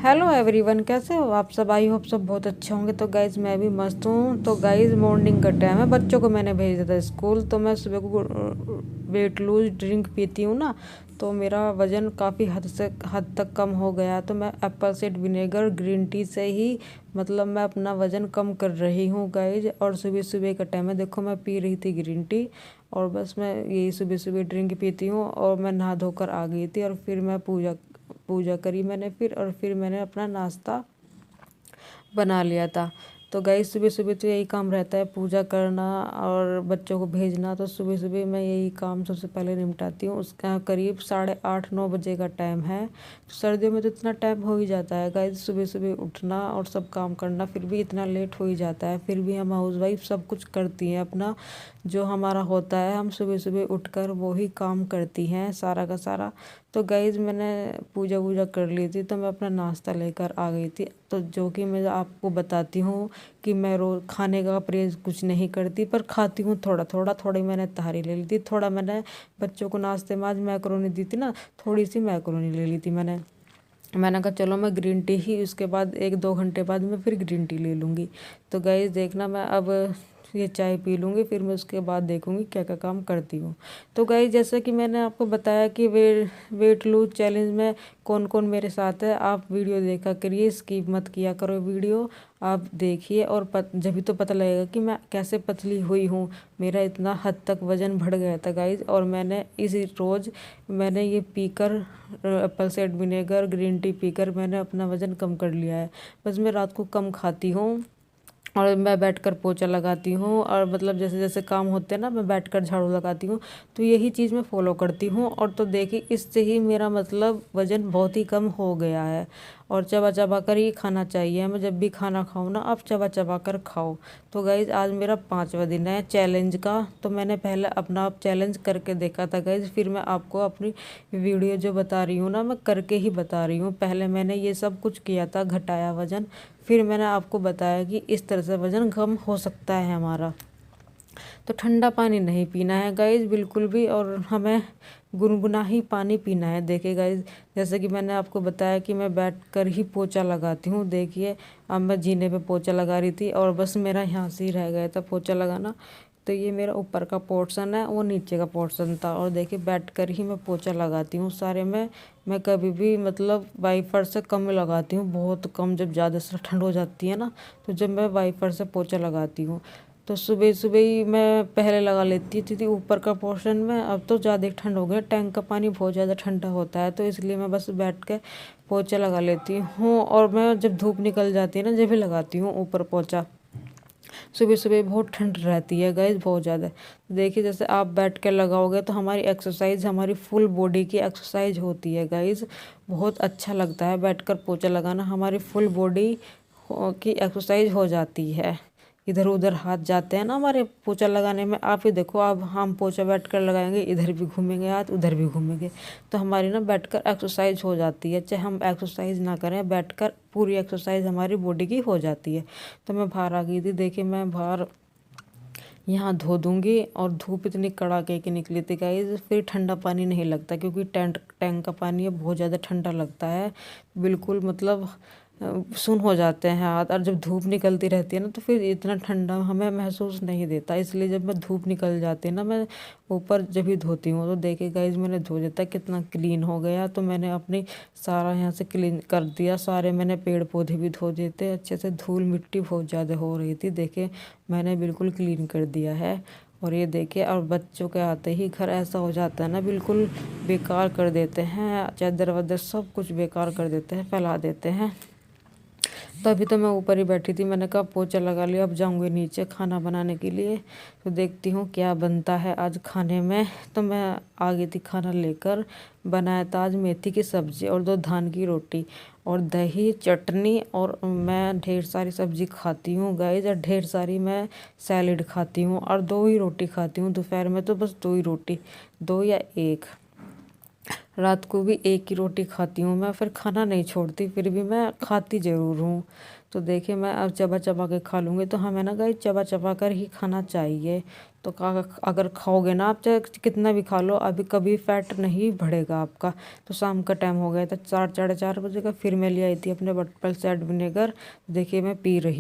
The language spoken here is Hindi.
हेलो एवरीवन, कैसे हो आप सब। आई होप सब बहुत अच्छे होंगे। तो गाइज मैं भी मस्त हूँ। तो गाइज मॉर्निंग का टाइम है, बच्चों को मैंने भेज दिया था स्कूल। तो मैं सुबह को वेट लूज ड्रिंक पीती हूँ ना, तो मेरा वज़न काफ़ी हद तक कम हो गया। तो मैं Apple cider vinegar green tea से ही मतलब मैं अपना वज़न कम कर रही हूँ गाइज। और सुबह सुबह का टाइम है, देखो मैं पी रही थी ग्रीन टी। और बस मैं यही सुबह सुबह ड्रिंक पीती हूँ। और मैं नहा धोकर आ गई थी और फिर मैं पूजा पूजा करी मैंने फिर मैंने अपना नाश्ता बना लिया था। तो गाइस सुबह सुबह तो यही काम रहता है, पूजा करना और बच्चों को भेजना। तो सुबह सुबह मैं यही काम सबसे पहले निपटाती हूँ। उसका करीब 8:30-9 बजे का टाइम है। तो सर्दियों में तो इतना टाइम हो ही जाता है गाइस, सुबह सुबह उठना और सब काम करना, फिर भी इतना लेट हो ही जाता है। फिर भी हम हाउस वाइफ सब कुछ करती हैं अपना जो हमारा होता है, हम सुबह सुबह उठकर वो ही काम करती हैं सारा का सारा। तो गाइज मैंने पूजा वूजा कर ली थी, तो मैं अपना नाश्ता लेकर आ गई थी। तो जो कि मैं आपको बताती हूँ कि मैं रोज़ खाने का परहेज़ कुछ नहीं करती, पर खाती हूँ थोड़ा थोड़ा। थोड़ी मैंने तहारी ले ली थी, थोड़ा मैंने बच्चों को नाश्ते में आज मैकरोनी दी थी ना, थोड़ी सी मैकरोनी ले ली थी मैंने कहा चलो मैं ग्रीन टी ही उसके बाद 1-2 घंटे बाद मैं फिर ग्रीन टी ले लूँगी। तो गाइस देखना, मैं अब ये चाय पी लूँगी, फिर मैं उसके बाद देखूँगी क्या क्या काम करती हूँ। तो गाइस जैसा कि मैंने आपको बताया कि वेट लूज चैलेंज में कौन कौन मेरे साथ है, आप वीडियो देखा करिए, स्किप मत किया करो वीडियो, आप देखिए। और जब तो पता लगेगा कि मैं कैसे पतली हुई हूँ। मेरा इतना हद तक वज़न बढ़ गया था गाइस, और मैंने इसी रोज़ मैंने ये पीकर Apple cider vinegar green tea पीकर मैंने अपना वज़न कम कर लिया है। बस मैं रात को कम खाती हूँ और मैं बैठकर पोछा लगाती हूँ, और मतलब जैसे जैसे काम होते हैं ना, मैं बैठकर झाड़ू लगाती हूँ। तो यही चीज़ मैं फॉलो करती हूँ। और तो देखिए इससे ही मेरा मतलब वज़न बहुत ही कम हो गया है। और चबा चबा कर ही खाना चाहिए हमें, जब भी खाना खाओ ना आप चबा चबा कर खाओ। तो गाइज़ आज मेरा 5वां दिन है चैलेंज का। तो मैंने पहले अपना आप चैलेंज करके देखा था गाइज़, फिर मैं आपको अपनी वीडियो जो बता रही हूँ ना, मैं करके ही बता रही हूँ। पहले मैंने ये सब कुछ किया था, घटाया वज़न, फिर मैंने आपको बताया कि इस तरह से वज़न कम हो सकता है हमारा। तो ठंडा पानी नहीं पीना है गाइज़ बिल्कुल भी, और हमें गुनगुना ही पानी पीना है। देखिए गाइज़, जैसे कि मैंने आपको बताया कि मैं बैठकर ही पोछा लगाती हूँ। देखिए अब मैं जीने पे पोछा लगा रही थी और बस मेरा यहाँ से ही रह गया था पोछा लगाना। तो ये मेरा ऊपर का पोर्शन है, वो नीचे का पोर्शन था। और देखिए बैठकर ही मैं पोछा लगाती हूँ सारे में। मैं कभी भी मतलब वाइपर से कम लगाती हूँ, बहुत कम। जब ज़्यादा से ठंड हो जाती है ना, तो जब मैं वाइपर से पोछा लगाती हूँ, तो सुबह सुबह ही मैं पहले लगा लेती थी ऊपर का पोर्शन में। अब तो ज़्यादा ठंड हो गया, टैंक का पानी बहुत ज़्यादा ठंडा होता है, तो इसलिए मैं बस बैठ के पोछा लगा लेती हूँ। और मैं जब धूप निकल जाती है ना, जब भी लगाती हूँ ऊपर पोछा। सुबह सुबह बहुत ठंड रहती है गाइज, बहुत ज़्यादा। देखिए जैसे आप बैठ कर लगाओगे तो हमारी एक्सरसाइज, हमारी फुल बॉडी की एक्सरसाइज होती है गाइज। बहुत अच्छा लगता है बैठकर पोछा लगाना, हमारी फुल बॉडी की एक्सरसाइज हो जाती है। इधर उधर हाथ जाते हैं ना हमारे पोछा लगाने में। आप ही देखो, अब हम पोछा बैठ कर लगाएंगे, इधर भी घूमेंगे हाथ, उधर भी घूमेंगे, तो हमारी ना बैठकर एक्सरसाइज हो जाती है। चाहे हम एक्सरसाइज ना करें, बैठकर पूरी एक्सरसाइज हमारी बॉडी की हो जाती है। तो मैं बाहर आ गई थी, देखिए मैं बाहर यहाँ धो दूँगी, और धूप इतनी कड़ाके की निकली थी गाइज। फिर ठंडा पानी नहीं लगता, क्योंकि टैंक का पानी है, बहुत ज़्यादा ठंडा लगता है बिल्कुल। मतलब सुन हो जाते हैं हाथ। और जब धूप निकलती रहती है ना, तो फिर इतना ठंडा हमें महसूस नहीं देता। इसलिए जब मैं धूप निकल जाती है ना, मैं ऊपर जब भी धोती हूँ, तो देखिए गाइज मैंने धो देता कितना क्लीन हो गया। तो मैंने अपनी सारा यहाँ से क्लीन कर दिया, सारे मैंने पेड़ पौधे भी धो दिए थे अच्छे से। धूल मिट्टी बहुत ज़्यादा हो रही थी, देखिए मैंने बिल्कुल क्लीन कर दिया है। और ये देखिए, और बच्चों के आते ही घर ऐसा हो जाता है ना, बिल्कुल बेकार कर देते हैं, चादर वादर सब कुछ बेकार कर देते हैं, फैला देते हैं। तभी तो मैं ऊपर ही बैठी थी, मैंने कहा पोछा लगा लिया, अब जाऊंगी नीचे खाना बनाने के लिए। तो देखती हूँ क्या बनता है आज खाने में। तो मैं आ गई थी खाना लेकर। बनाया था आज मेथी की सब्ज़ी और 2 धान की रोटी और दही चटनी। और मैं ढेर सारी सब्ज़ी खाती हूँ गाइस, और ढेर सारी मैं सैलेड खाती हूँ, और 2 ही रोटी खाती हूँ दोपहर में। तो बस 2 ही रोटी, 2 या 1। रात को भी एक ही रोटी खाती हूँ मैं, फिर खाना नहीं छोड़ती, फिर भी मैं खाती ज़रूर हूँ। तो देखिए मैं अब चबा चबा के खा लूँगी, तो हमें ना गाइस चबा चबा कर ही खाना चाहिए। तो अगर खाओगे ना आप, चाहे कितना भी खा लो, अभी कभी फैट नहीं बढ़ेगा आपका। तो शाम का टाइम हो गया था, 4 साढ़े 4 बजे का, फिर मैं ले आई थी अपने बटपल साइड विनेगर। देखिए मैं पी रही हूँ।